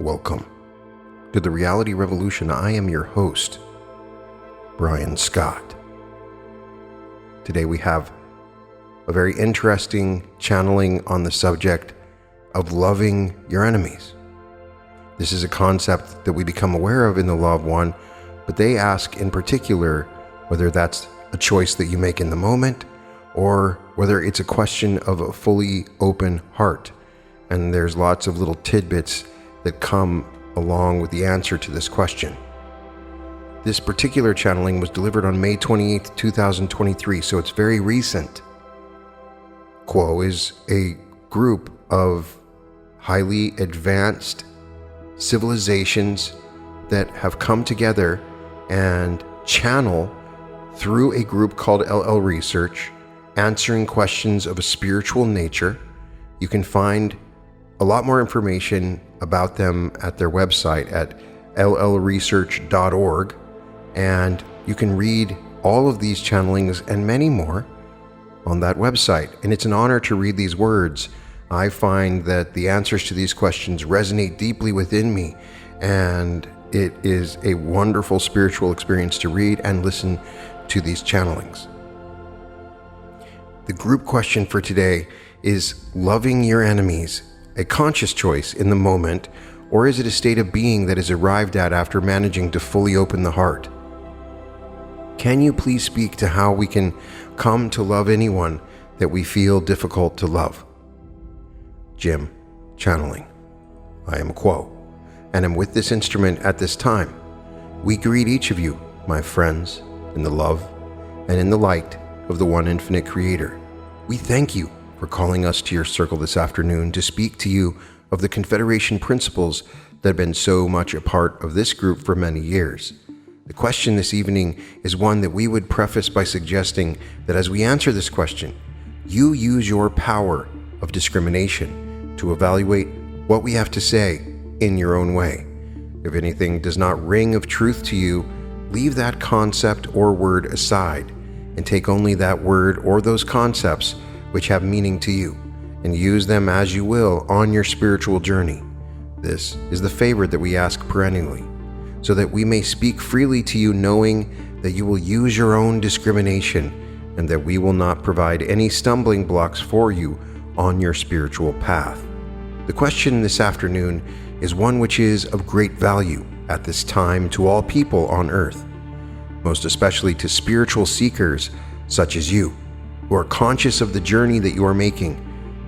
Welcome to the Reality Revolution. I am your host, Brian Scott. Today we have a very interesting channeling on the subject of loving your enemies. This is a concept that we become aware of in the Law of One, but they ask in particular whether that's a choice that you make in the moment or whether it's a question of a fully open heart. And there's lots of little tidbits that come along with the answer to this question. This particular channeling was delivered on May 28, 2023, so it's very recent. Quo is a group of highly advanced civilizations that have come together and channel through a group called LL Research, answering questions of a spiritual nature. You can find a lot more information about them at their website at llresearch.org, and you can read all of these channelings and many more on that website. And it's an honor to read these words. I find that the answers to these questions resonate deeply within me, and it is a wonderful spiritual experience to read and listen to these channelings. The group question for today is loving your enemies a conscious choice in the moment, or is it a state of being that is arrived at after managing to fully open the heart? Can you please speak to how we can come to love anyone that we feel difficult to love? Jim, channeling. I am Quo, and am with this instrument at this time. We greet each of you, my friends, in the love and in the light of the one infinite Creator. We thank you for calling us to your circle this afternoon to speak to you of the Confederation principles that have been so much a part of this group for many years. The question this evening is one that we would preface by suggesting that as we answer this question, you use your power of discrimination to evaluate what we have to say in your own way. If anything does not ring of truth to you, leave that concept or word aside and take only that word or those concepts which have meaning to you, and use them as you will on your spiritual journey. This is the favor that we ask perennially, so that we may speak freely to you, knowing that you will use your own discrimination and that we will not provide any stumbling blocks for you on your spiritual path. The question this afternoon is one which is of great value at this time to all people on earth, most especially to spiritual seekers such as you, who are conscious of the journey that you are making.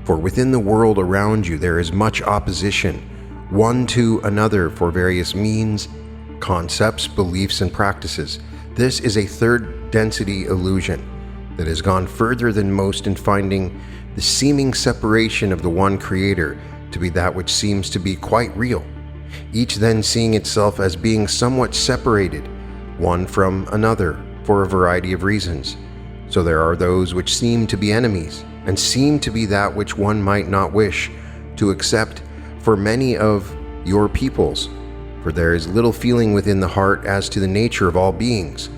For within the world around you there is much opposition, one to another, for various means, concepts, beliefs, and practices. This is a third density illusion that has gone further than most in finding the seeming separation of the one Creator to be that which seems to be quite real, each then seeing itself as being somewhat separated, one from another, for a variety of reasons. So there are those which seem to be enemies, and seem to be that which one might not wish to accept for many of your peoples. For there is little feeling within the heart as to the nature of all beings,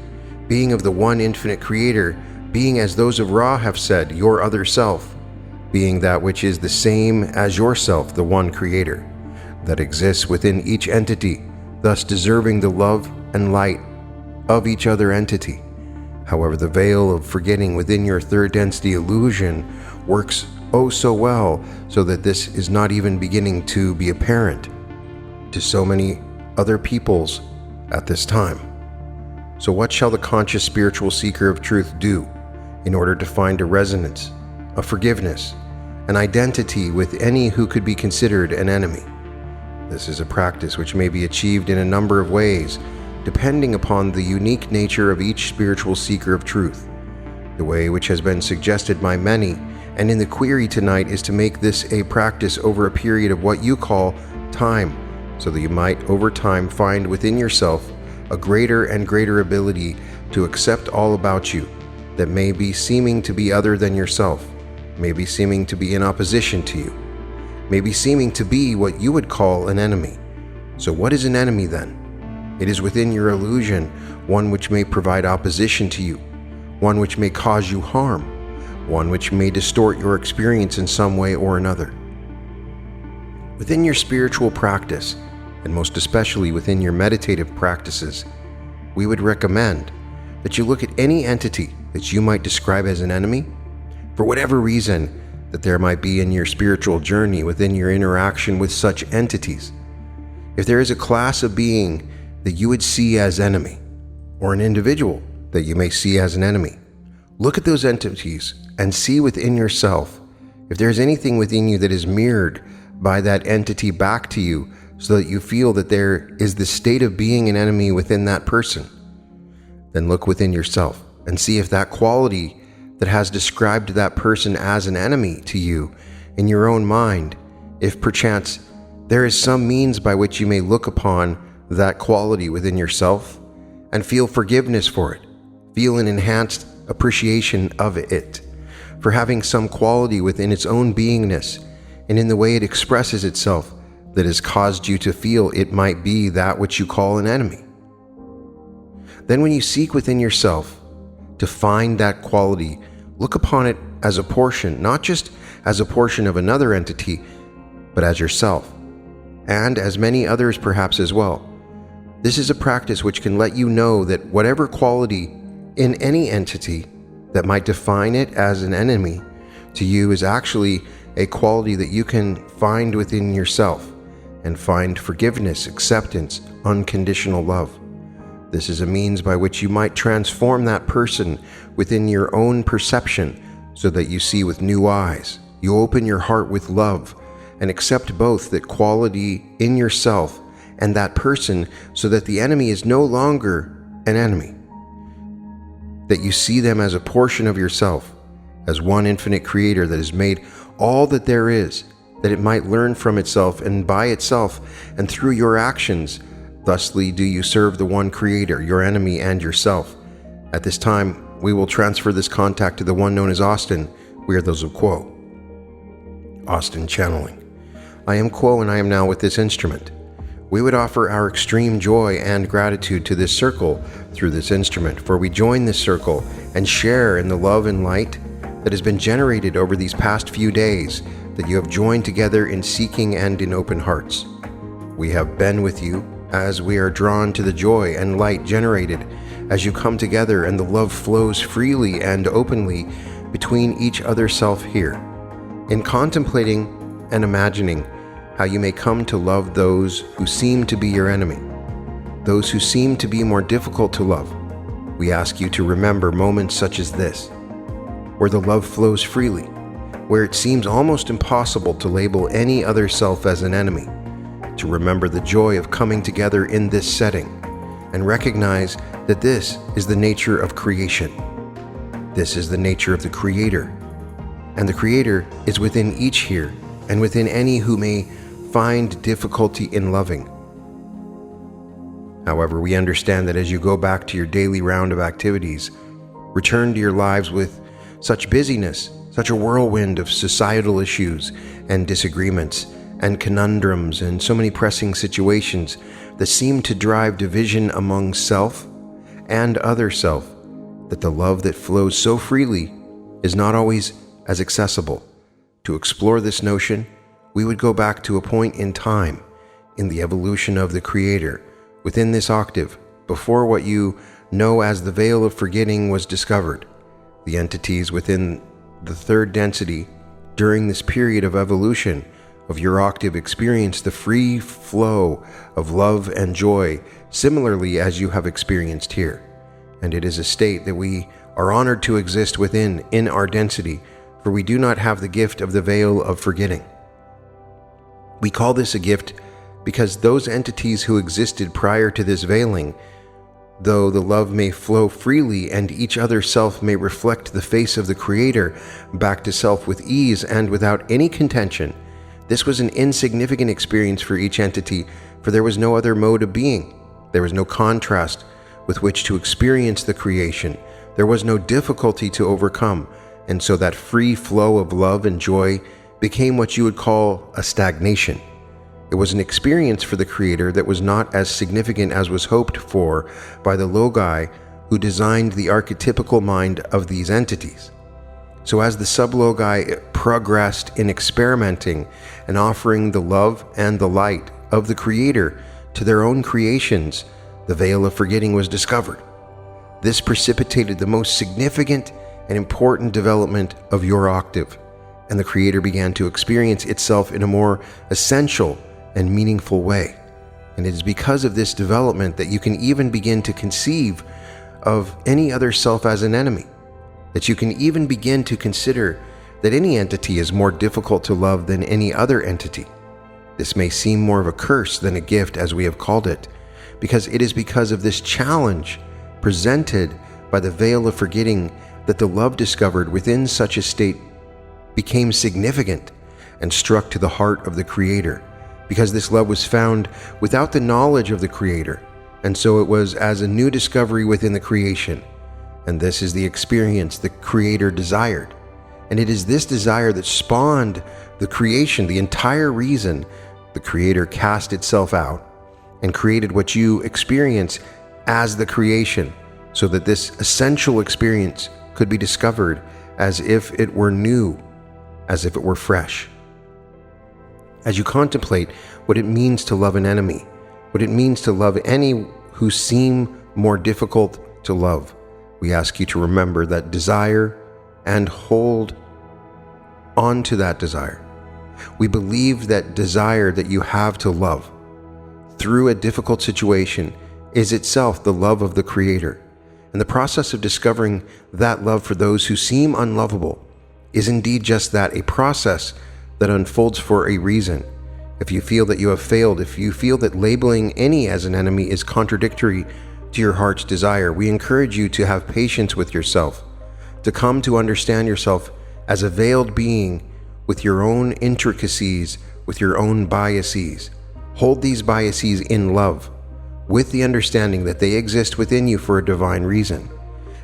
being of the one infinite Creator, being as those of Ra have said, your other self, being that which is the same as yourself, the one Creator, that exists within each entity, thus deserving the love and light of each other entity. However, the veil of forgetting within your third density illusion works oh so well, so that this is not even beginning to be apparent to so many other peoples at this time. So what shall the conscious spiritual seeker of truth do in order to find a resonance, a forgiveness, an identity with any who could be considered an enemy? This is a practice which may be achieved in a number of ways, depending upon the unique nature of each spiritual seeker of truth. The way which has been suggested by many, and in the query tonight, is to make this a practice over a period of what you call time, so that you might over time find within yourself a greater and greater ability to accept all about you that may be seeming to be other than yourself, may be seeming to be in opposition to you, may be seeming to be what you would call an enemy. So what is an enemy then? It is within your illusion, one which may provide opposition to you, one which may cause you harm, one which may distort your experience in some way or another. Within your spiritual practice, and most especially within your meditative practices, we would recommend that you look at any entity that you might describe as an enemy, for whatever reason that there might be in your spiritual journey within your interaction with such entities. If there is a class of being that you would see as enemy, or an individual that you may see as an enemy, look at those entities and see within yourself if there is anything within you that is mirrored by that entity back to you, so that you feel that there is the state of being an enemy within that person. Then look within yourself and see if that quality that has described that person as an enemy to you in your own mind, if perchance there is some means by which you may look upon that quality within yourself and feel forgiveness for it, feel an enhanced appreciation of it, for having some quality within its own beingness and in the way it expresses itself that has caused you to feel it might be that which you call an enemy. Then when you seek within yourself to find that quality, look upon it as a portion, not just as a portion of another entity, but as yourself, and as many others perhaps as well. This is a practice which can let you know that whatever quality in any entity that might define it as an enemy to you is actually a quality that you can find within yourself and find forgiveness, acceptance, unconditional love. This is a means by which you might transform that person within your own perception so that you see with new eyes. You open your heart with love and accept both that quality in yourself and that person, so that the enemy is no longer an enemy. That you see them as a portion of yourself, as one infinite creator that has made all that there is, that it might learn from itself and by itself, and through your actions, thusly do you serve the one creator, your enemy and yourself. At this time, we will transfer this contact to the one known as Austin. We are those of Quo. Austin channeling. I am Quo, and I am now with this instrument. We would offer our extreme joy and gratitude to this circle through this instrument, for we join this circle and share in the love and light that has been generated over these past few days that you have joined together in seeking and in open hearts. We have been with you as we are drawn to the joy and light generated as you come together, and the love flows freely and openly between each other self here. In contemplating and imagining how you may come to love those who seem to be your enemy, those who seem to be more difficult to love, we ask you to remember moments such as this, where the love flows freely, where it seems almost impossible to label any other self as an enemy, to remember the joy of coming together in this setting and recognize that this is the nature of creation. This is the nature of the Creator, and the Creator is within each here and within any who may find difficulty in loving. However, we understand that as you go back to your daily round of activities, return to your lives with such busyness, such a whirlwind of societal issues and disagreements and conundrums and so many pressing situations that seem to drive division among self and other self, that the love that flows so freely is not always as accessible. To explore this notion, we would go back to a point in time in the evolution of the Creator within this octave, before what you know as the veil of forgetting was discovered. The entities within the third density during this period of evolution of your octave experienced the free flow of love and joy, similarly as you have experienced here. And it is a state that we are honored to exist within in our density, for we do not have the gift of the veil of forgetting. We call this a gift because those entities who existed prior to this veiling, though the love may flow freely and each other self may reflect the face of the Creator back to self with ease and without any contention, this was an insignificant experience for each entity, for there was no other mode of being. There was no contrast with which to experience the creation. There was no difficulty to overcome, and so that free flow of love and joy became what you would call a stagnation. It was an experience for the Creator that was not as significant as was hoped for by the Logi who designed the archetypical mind of these entities. So as the sublogi progressed in experimenting and offering the love and the light of the Creator to their own creations, the veil of forgetting was discovered. This precipitated the most significant and important development of your octave, and the Creator began to experience itself in a more essential and meaningful way. And it is because of this development that you can even begin to conceive of any other self as an enemy, that you can even begin to consider that any entity is more difficult to love than any other entity. This may seem more of a curse than a gift, as we have called it, because it is because of this challenge presented by the veil of forgetting that the love discovered within such a state became significant and struck to the heart of the Creator, because this love was found without the knowledge of the Creator, and so it was as a new discovery within the creation. And this is the experience the Creator desired. And it is this desire that spawned the creation, the entire reason the Creator cast itself out and created what you experience as the creation, so that this essential experience could be discovered as if it were new, as if it were fresh. As you contemplate what it means to love an enemy, what it means to love any who seem more difficult to love, we ask you to remember that desire and hold on to that desire. We believe that desire that you have to love through a difficult situation is itself the love of the Creator. And the process of discovering that love for those who seem unlovable is indeed just that, a process that unfolds for a reason. If you feel that you have failed, if you feel that labeling any as an enemy is contradictory to your heart's desire, we encourage you to have patience with yourself, to come to understand yourself as a veiled being with your own intricacies, with your own biases. Hold these biases in love, with the understanding that they exist within you for a divine reason,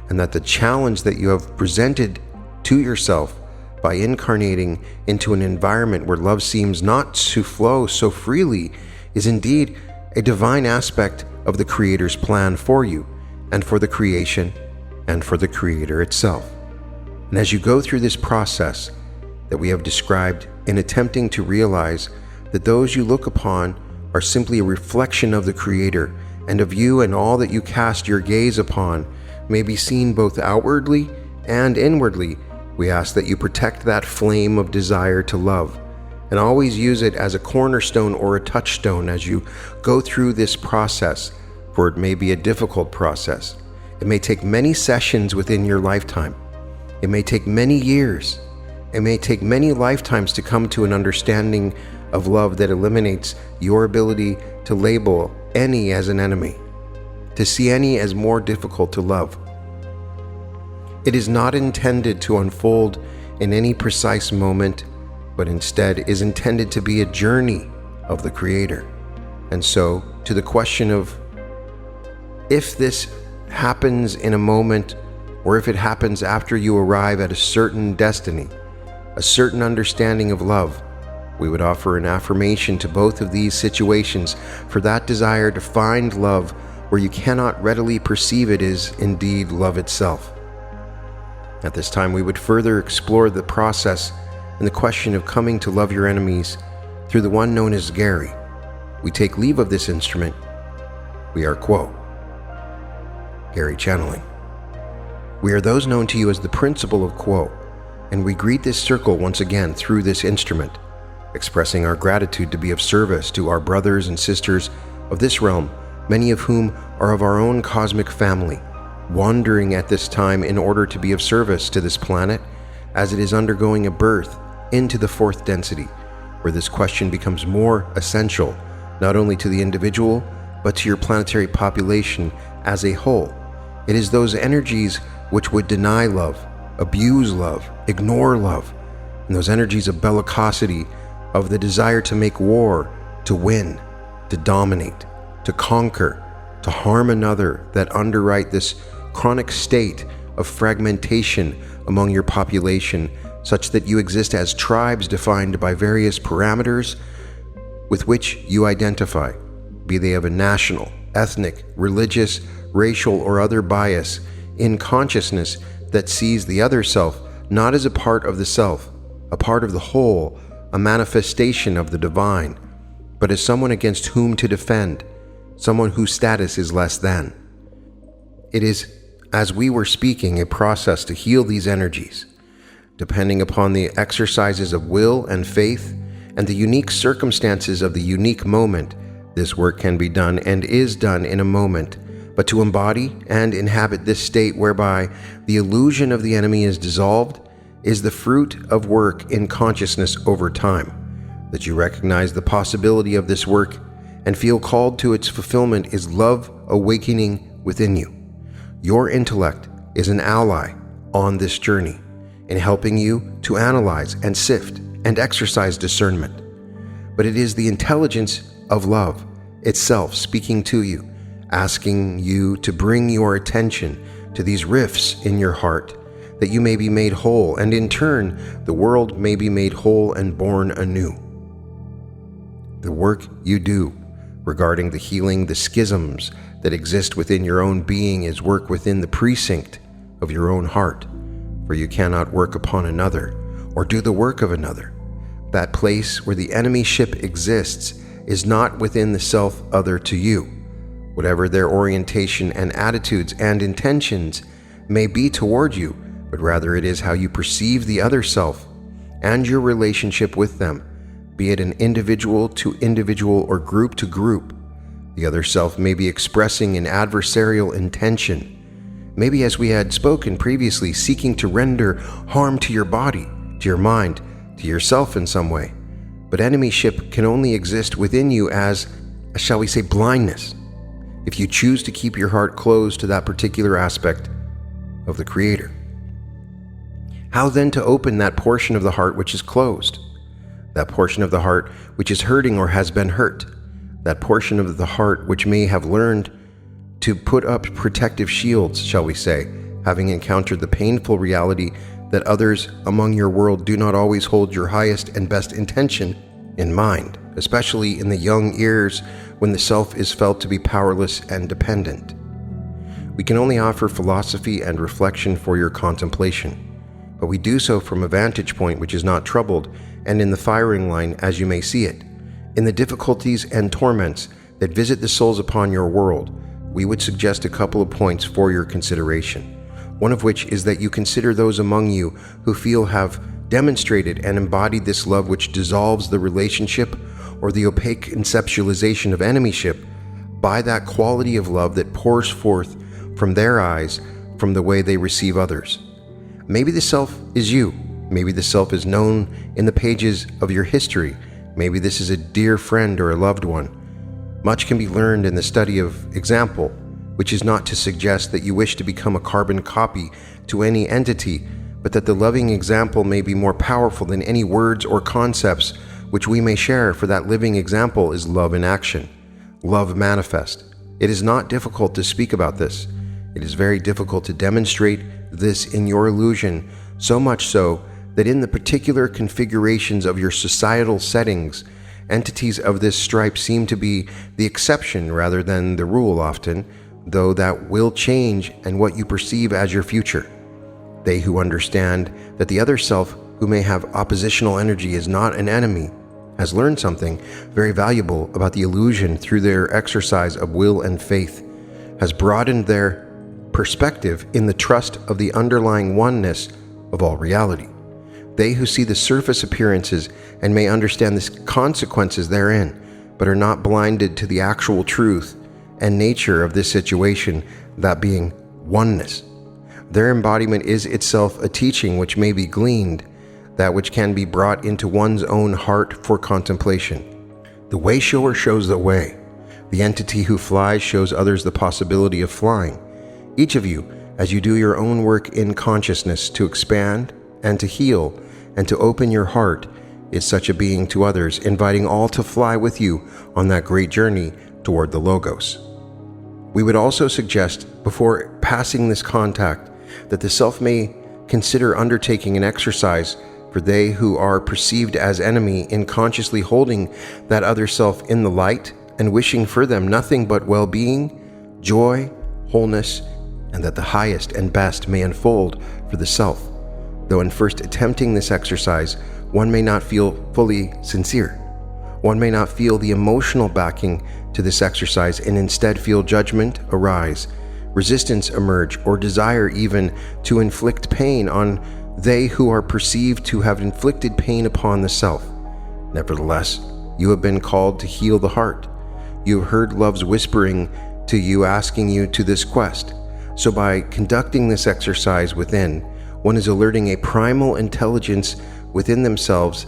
and that the challenge that you have presented to yourself by incarnating into an environment where love seems not to flow so freely is indeed a divine aspect of the Creator's plan for you, and for the creation, and for the Creator itself. And as you go through this process that we have described in attempting to realize that those you look upon are simply a reflection of the Creator, and of you, and all that you cast your gaze upon may be seen both outwardly and inwardly, we ask that you protect that flame of desire to love, and always use it as a cornerstone or a touchstone as you go through this process, for it may be a difficult process. It may take many sessions within your lifetime. It may take many years. It may take many lifetimes to come to an understanding of love that eliminates your ability to label any as an enemy, to see any as more difficult to love. It is not intended to unfold in any precise moment, but instead is intended to be a journey of the Creator. And so, to the question of if this happens in a moment, or if it happens after you arrive at a certain destiny, a certain understanding of love, we would offer an affirmation to both of these situations for that desire to find love where you cannot readily perceive it is indeed love itself. At this time, we would further explore the process and the question of coming to love your enemies through the one known as Gary. We take leave of this instrument. We are Quo, Gary channeling. We are those known to you as the principle of Quo, and we greet this circle once again through this instrument, expressing our gratitude to be of service to our brothers and sisters of this realm, many of whom are of our own cosmic family, wandering at this time in order to be of service to this planet as it is undergoing a birth into the fourth density, where this question becomes more essential, not only to the individual, but to your planetary population as a whole. It is those energies which would deny love, abuse love, ignore love, and those energies of bellicosity, of the desire to make war, to win, to dominate, to conquer, to harm another, that underwrite this chronic state of fragmentation among your population, such that you exist as tribes defined by various parameters with which you identify, be they of a national, ethnic, religious, racial, or other bias, in consciousness that sees the other self not as a part of the self, a part of the whole, a manifestation of the divine, but as someone against whom to defend, someone whose status is less than. It is, as we were speaking, a process to heal these energies. Depending upon the exercises of will and faith and the unique circumstances of the unique moment, this work can be done and is done in a moment. But to embody and inhabit this state whereby the illusion of the enemy is dissolved is the fruit of work in consciousness over time. That you recognize the possibility of this work and feel called to its fulfillment is love awakening within you. Your intellect is an ally on this journey in helping you to analyze and sift and exercise discernment. But it is the intelligence of love itself speaking to you, asking you to bring your attention to these rifts in your heart, that you may be made whole, and in turn, the world may be made whole and born anew. The work you do regarding the healing, the schisms that exist within your own being is work within the precinct of your own heart, for you cannot work upon another or do the work of another. That place where the enemy ship exists is not within the self other to you, whatever their orientation and attitudes and intentions may be toward you, but rather it is how you perceive the other self and your relationship with them, be it an individual to individual or group to group. The other self may be expressing an adversarial intention, maybe, as we had spoken previously, seeking to render harm to your body, to your mind, to yourself in some way. But enemyship can only exist within you as, shall we say, blindness, if you choose to keep your heart closed to that particular aspect of the Creator. How then to open that portion of the heart which is closed? That portion of the heart which is hurting or has been hurt? That portion of the heart which may have learned to put up protective shields, shall we say, having encountered the painful reality that others among your world do not always hold your highest and best intention in mind, especially in the young years when the self is felt to be powerless and dependent. We can only offer philosophy and reflection for your contemplation, but we do so from a vantage point which is not troubled and in the firing line as you may see it. In the difficulties and torments that visit the souls upon your world, we would suggest a couple of points for your consideration. One of which is that you consider those among you who feel have demonstrated and embodied this love which dissolves the relationship or the opaque conceptualization of enemyship by that quality of love that pours forth from their eyes from the way they receive others. Maybe the self is you. Maybe the self is known in the pages of your history. Maybe this is a dear friend or a loved one. Much can be learned in the study of example, which is not to suggest that you wish to become a carbon copy to any entity, but that the loving example may be more powerful than any words or concepts which we may share, for that living example is love in action, love manifest. It is not difficult to speak about this. It is very difficult to demonstrate this in your illusion, so much so that in the particular configurations of your societal settings, entities of this stripe seem to be the exception rather than the rule often, though that will change and what you perceive as your future. They who understand that the other self who may have oppositional energy is not an enemy has learned something very valuable about the illusion through their exercise of will and faith, has broadened their perspective in the trust of the underlying oneness of all reality. They who see the surface appearances and may understand the consequences therein, but are not blinded to the actual truth and nature of this situation, that being oneness. Their embodiment is itself a teaching which may be gleaned, that which can be brought into one's own heart for contemplation. The way shower shows the way. The entity who flies shows others the possibility of flying. Each of you, as you do your own work in consciousness to expand and to heal and to open your heart, is such a being to others, inviting all to fly with you on that great journey toward the Logos. We would also suggest, before passing this contact, that the self may consider undertaking an exercise for they who are perceived as enemy in consciously holding that other self in the light and wishing for them nothing but well-being, joy, wholeness, and that the highest and best may unfold for the self. Though in first attempting this exercise, one may not feel fully sincere. One may not feel the emotional backing to this exercise and instead feel judgment arise, resistance emerge, or desire even to inflict pain on they who are perceived to have inflicted pain upon the self. Nevertheless, you have been called to heal the heart. You have heard love's whispering to you, asking you to this quest. So by conducting this exercise within, one is alerting a primal intelligence within themselves,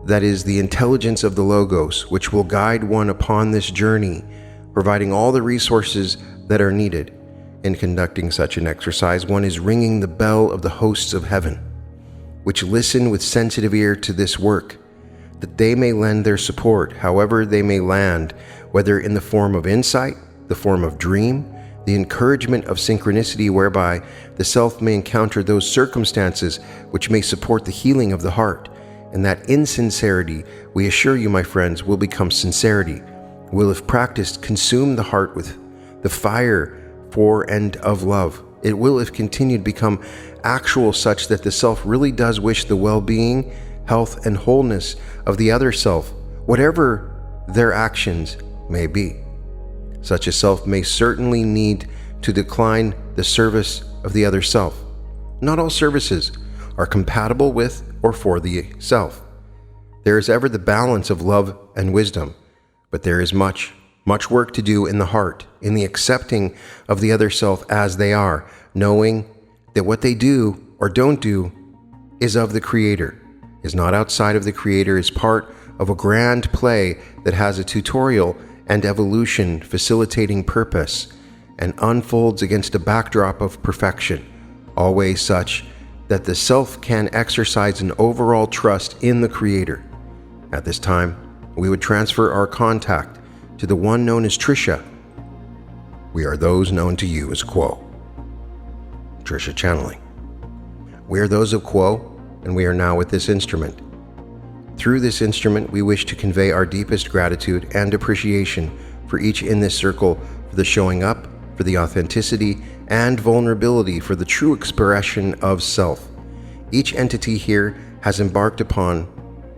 that is the intelligence of the Logos, which will guide one upon this journey, providing all the resources that are needed. In conducting such an exercise, one is ringing the bell of the hosts of heaven, which listen with sensitive ear to this work, that they may lend their support, however they may land, whether in the form of insight, the form of dream, the encouragement of synchronicity whereby the self may encounter those circumstances which may support the healing of the heart. And that insincerity, we assure you, my friends, will become sincerity, will, if practiced, consume the heart with the fire for and of love. It will, if continued, become actual, such that the self really does wish the well-being, health, and wholeness of the other self, whatever their actions may be. Such a self may certainly need to decline the service of the other self. Not all services are compatible with or for the self. There is ever the balance of love and wisdom, but there is much work to do in the heart, in the accepting of the other self as they are, knowing that what they do or don't do is of the Creator, is not outside of the Creator, is part of a grand play that has a tutorial and evolution facilitating purpose, and unfolds against a backdrop of perfection, always such that the self can exercise an overall trust in the Creator. At this time, we would transfer our contact to the one known as Trisha. We are those known to you as Quo. Trisha channeling. We are those of Quo, and we are now with this instrument. Through this instrument, we wish to convey our deepest gratitude and appreciation for each in this circle, for the showing up, for the authenticity and vulnerability, for the true expression of self. Each entity here has embarked upon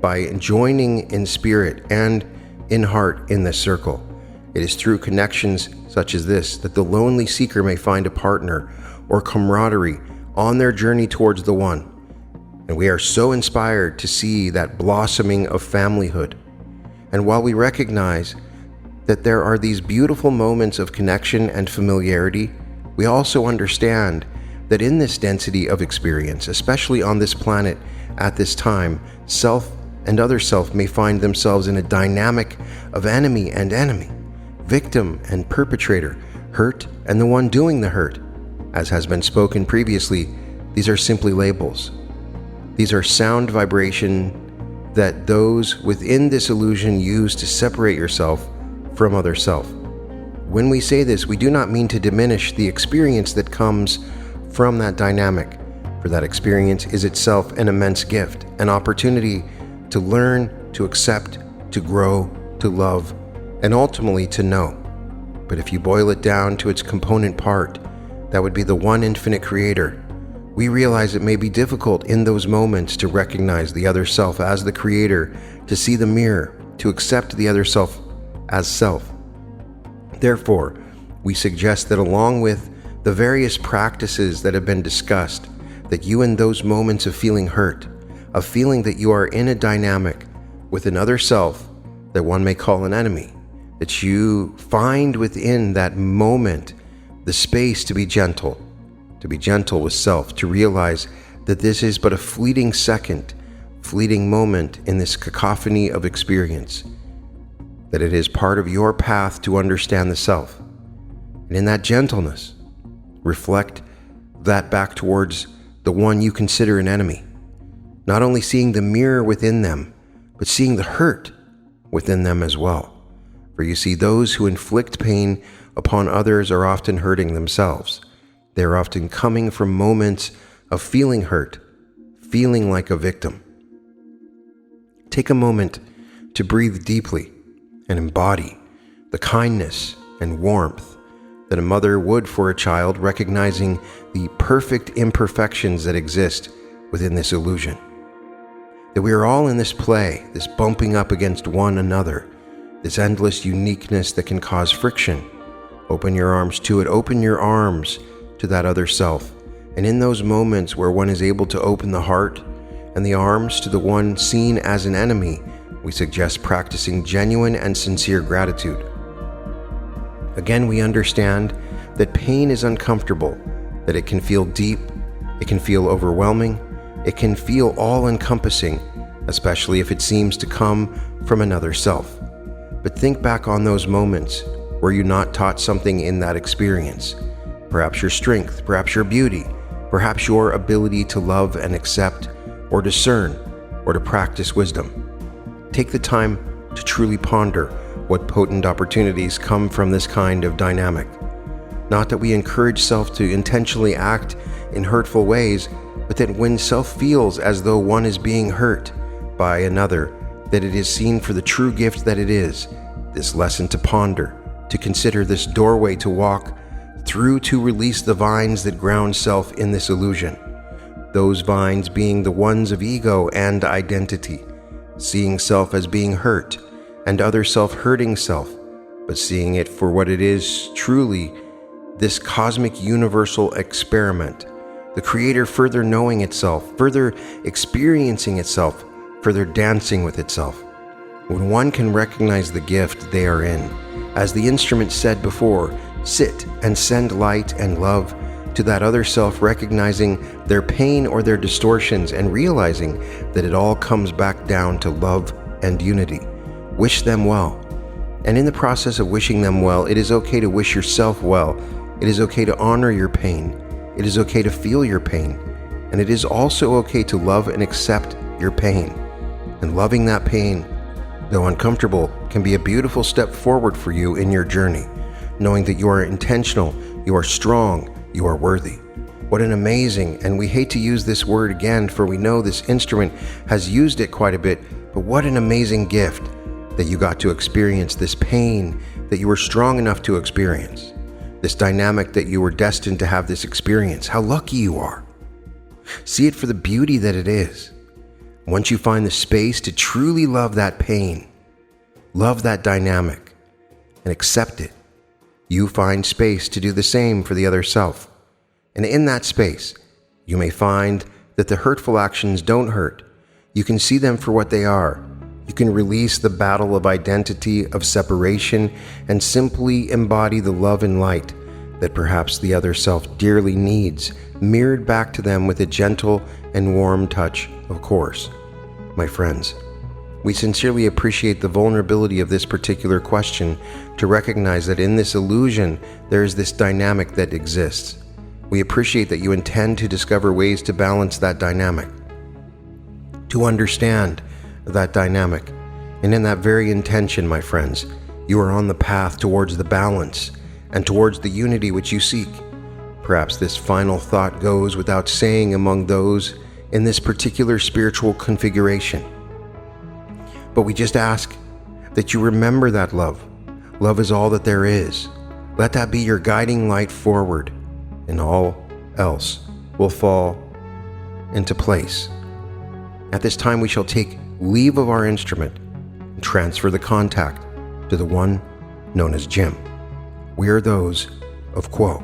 by joining in spirit and in heart in this circle. It is through connections such as this that the lonely seeker may find a partner or camaraderie on their journey towards the one. And we are so inspired to see that blossoming of familyhood. And while we recognize that there are these beautiful moments of connection and familiarity, we also understand that in this density of experience, especially on this planet at this time, self and other self may find themselves in a dynamic of enemy and enemy, victim and perpetrator, hurt and the one doing the hurt. As has been spoken previously, these are simply labels. These are sound vibration that those within this illusion use to separate yourself from other self. When we say this, we do not mean to diminish the experience that comes from that dynamic, for that experience is itself an immense gift, an opportunity to learn, to accept, to grow, to love, and ultimately to know. But if you boil it down to its component part, that would be the one infinite Creator, we realize it may be difficult in those moments to recognize the other self as the Creator, to see the mirror, to accept the other self as self. Therefore, we suggest that along with the various practices that have been discussed, that you in those moments of feeling hurt, of feeling that you are in a dynamic with another self that one may call an enemy, that you find within that moment the space to be gentle with self, to realize that this is but a fleeting second, fleeting moment in this cacophony of experience, that it is part of your path to understand the self. And in that gentleness, reflect that back towards the one you consider an enemy, not only seeing the mirror within them, but seeing the hurt within them as well. For you see, those who inflict pain upon others are often hurting themselves. They are often coming from moments of feeling hurt, feeling like a victim. Take a moment to breathe deeply and embody the kindness and warmth that a mother would for a child, recognizing the perfect imperfections that exist within this illusion. that we are all in this play, this bumping up against one another, this endless uniqueness that can cause friction. Open your arms to it. Open your arms to that other self. And in those moments where one is able to open the heart and the arms to the one seen as an enemy, we suggest practicing genuine and sincere gratitude. Again, we understand that pain is uncomfortable, that it can feel deep, it can feel overwhelming, it can feel all-encompassing, especially if it seems to come from another self. But think back on those moments. Were you not taught something in that experience? Perhaps your strength, perhaps your beauty, perhaps your ability to love and accept, or discern, or to practice wisdom. Take the time to truly ponder what potent opportunities come from this kind of dynamic. Not that we encourage self to intentionally act in hurtful ways, but that when self feels as though one is being hurt by another, that it is seen for the true gift that it is, this lesson to ponder, to consider, this doorway to walk through to release the vines that ground self in this illusion. Those vines being the ones of ego and identity, seeing self as being hurt and other self hurting self, but seeing it for what it is truly, this cosmic universal experiment, the Creator further knowing itself, further experiencing itself, further dancing with itself. When one can recognize the gift they are in, as the instrument said before, sit and send light and love to that other self, recognizing their pain or their distortions and realizing that it all comes back down to love and unity. Wish them well. And in the process of wishing them well, it is okay to wish yourself well. It is okay to honor your pain. It is okay to feel your pain. And it is also okay to love and accept your pain. And loving that pain, though uncomfortable, can be a beautiful step forward for you in your journey, knowing that you are intentional, you are strong, you are worthy. What an amazing, and we hate to use this word again, for we know this instrument has used it quite a bit, but what an amazing gift that you got to experience this pain that you were strong enough to experience, this dynamic that you were destined to have this experience. How lucky you are. See it for the beauty that it is. Once you find the space to truly love that pain, love that dynamic, and accept it, you find space to do the same for the other self. And in that space, you may find that the hurtful actions don't hurt. You can see them for what they are. You can release the battle of identity, of separation, and simply embody the love and light that perhaps the other self dearly needs, mirrored back to them with a gentle and warm touch, of course. My friends, we sincerely appreciate the vulnerability of this particular question to recognize that in this illusion, there is this dynamic that exists. We appreciate that you intend to discover ways to balance that dynamic, to understand that dynamic. And in that very intention, my friends, you are on the path towards the balance and towards the unity which you seek. Perhaps this final thought goes without saying among those in this particular spiritual configuration. But we just ask that you remember that love. Love is all that there is. Let that be your guiding light forward, and all else will fall into place. At this time, we shall take leave of our instrument and transfer the contact to the one known as Jim. We are those of Quo.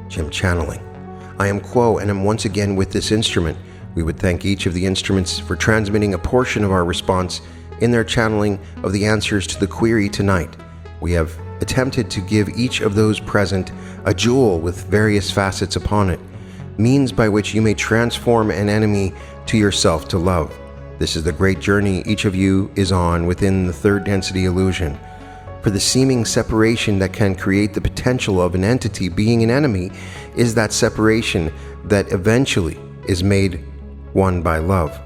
Jim channeling. I am Quo and am once again with this instrument. We would thank each of the instruments for transmitting a portion of our response in their channeling of the answers to the query tonight. We have attempted to give each of those present a jewel with various facets upon it, means by which you may transform an enemy to yourself to love. This is the great journey each of you is on within the third density illusion. For the seeming separation that can create the potential of an entity being an enemy is that separation that eventually is made one by love.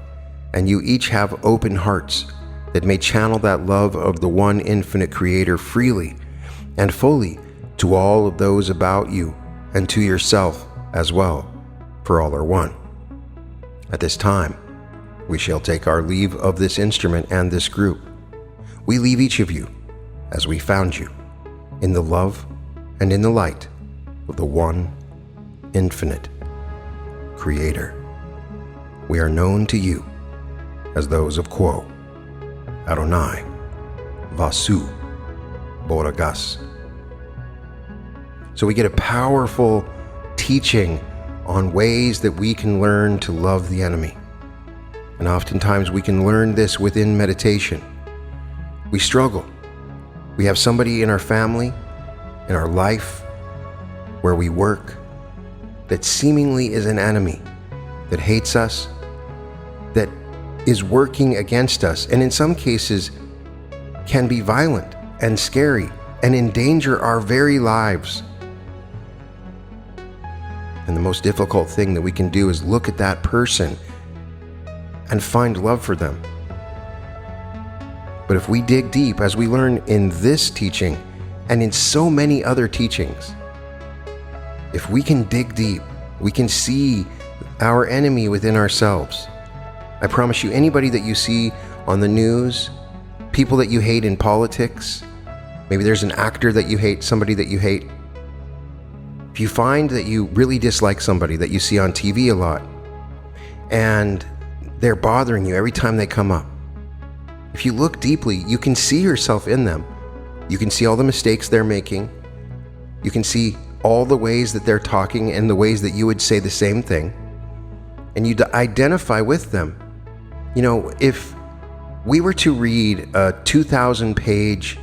And you each have open hearts that may channel that love of the one infinite Creator freely and fully to all of those about you and to yourself as well, for all are one. At this time, we shall take our leave of this instrument and this group. We leave each of you as we found you, in the love and in the light of the one infinite Creator. we are known to you as those of Quo, Adonai, Vasu, Boragas. So we get a powerful teaching on ways that we can learn to love the enemy. And oftentimes we can learn this within meditation. We struggle. We have somebody in our family, in our life, where we work, that seemingly is an enemy, that hates us, that is working against us, and in some cases can be violent and scary and endanger our very lives. And the most difficult thing that we can do is look at that person and find love for them. But if we dig deep, as we learn in this teaching and in so many other teachings, if we can dig deep, we can see our enemy within ourselves. I promise you, anybody that you see on the news, people that you hate in politics, maybe there's an actor that you hate, somebody that you hate. If you find that you really dislike somebody that you see on TV a lot, and they're bothering you every time they come up, if you look deeply, you can see yourself in them. You can see all the mistakes they're making. You can see all the ways that they're talking and the ways that you would say the same thing. And you identify with them. You know, if we were to read a 2,000-page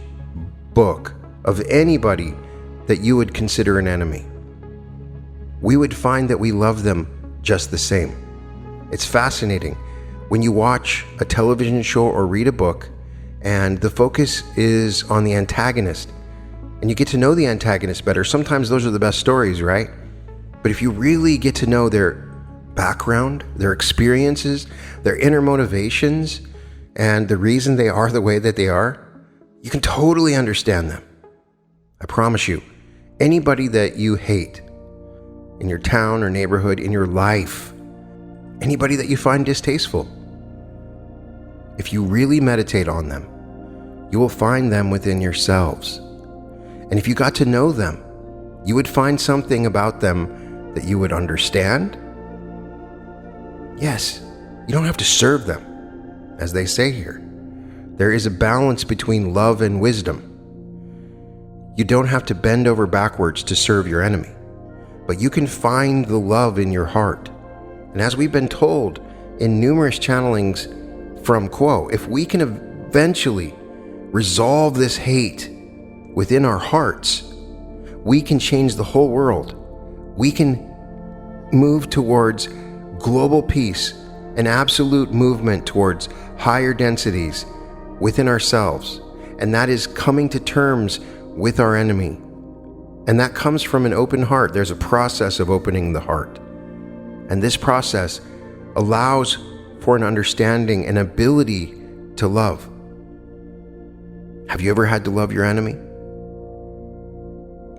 book of anybody that you would consider an enemy, we would find that we love them just the same. It's fascinating when you watch a television show or read a book and the focus is on the antagonist and you get to know the antagonist better. Sometimes those are the best stories, right? But if you really get to know their background, their experiences, their inner motivations, and the reason they are the way that they are, you can totally understand them. I promise you, anybody that you hate in your town or neighborhood, in your life, anybody that you find distasteful, if you really meditate on them, you will find them within yourselves. And if you got to know them, you would find something about them that you would understand. Yes, you don't have to serve them, as they say here. There is a balance between love and wisdom. You don't have to bend over backwards to serve your enemy, but you can find the love in your heart. And as we've been told in numerous channelings from Quo, if we can eventually resolve this hate within our hearts, we can change the whole world. We can move towards global peace, an absolute movement towards higher densities within ourselves. And that is coming to terms with our enemy. And that comes from an open heart. There's a process of opening the heart. And this process allows for an understanding and ability to love. Have you ever had to love your enemy?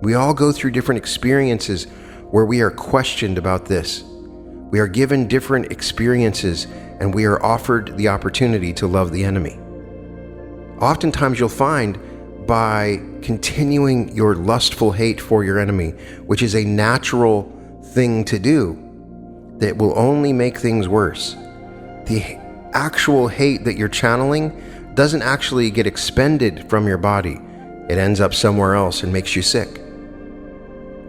We all go through different experiences where we are questioned about this. We are given different experiences and we are offered the opportunity to love the enemy. Oftentimes you'll find by continuing your lustful hate for your enemy, which is a natural thing to do, that will only make things worse. The actual hate that you're channeling doesn't actually get expended from your body. It ends up somewhere else and makes you sick.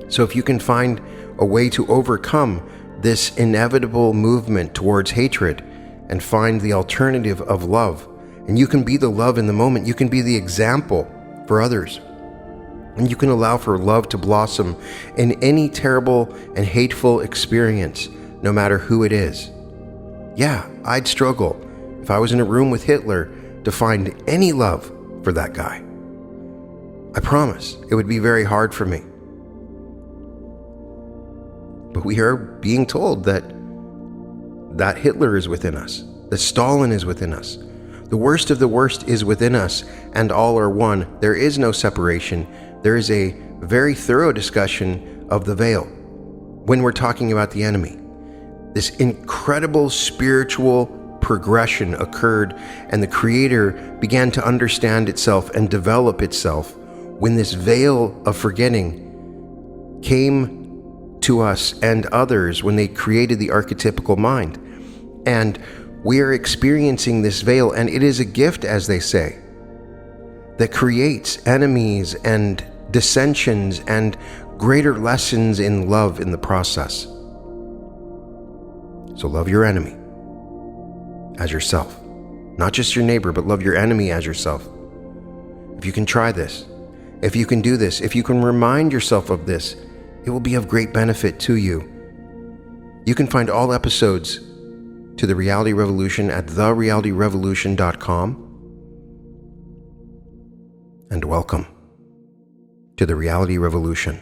So if you can find a way to overcome this inevitable movement towards hatred and find the alternative of love, and you can be the love in the moment, you can be the example for others, and you can allow for love to blossom in any terrible and hateful experience, no matter who it is. Yeah, I'd struggle if I was in a room with Hitler to find any love for that guy. I promise it would be very hard for me. But we are being told that Hitler is within us, that Stalin is within us. The worst of the worst is within us, and all are one. There is no separation. There is a very thorough discussion of the veil when we're talking about the enemy. This incredible spiritual progression occurred, and the Creator began to understand itself and develop itself when this veil of forgetting came to us and others when they created the archetypical mind. And we are experiencing this veil, and it is a gift, as they say, that creates enemies and dissensions and greater lessons in love in the process. So love your enemy as yourself. Not just your neighbor, but love your enemy as yourself. If you can try this, if you can do this, if you can remind yourself of this, it will be of great benefit to you. You can find all episodes to The Reality Revolution at therealityrevolution.com. And welcome to The Reality Revolution.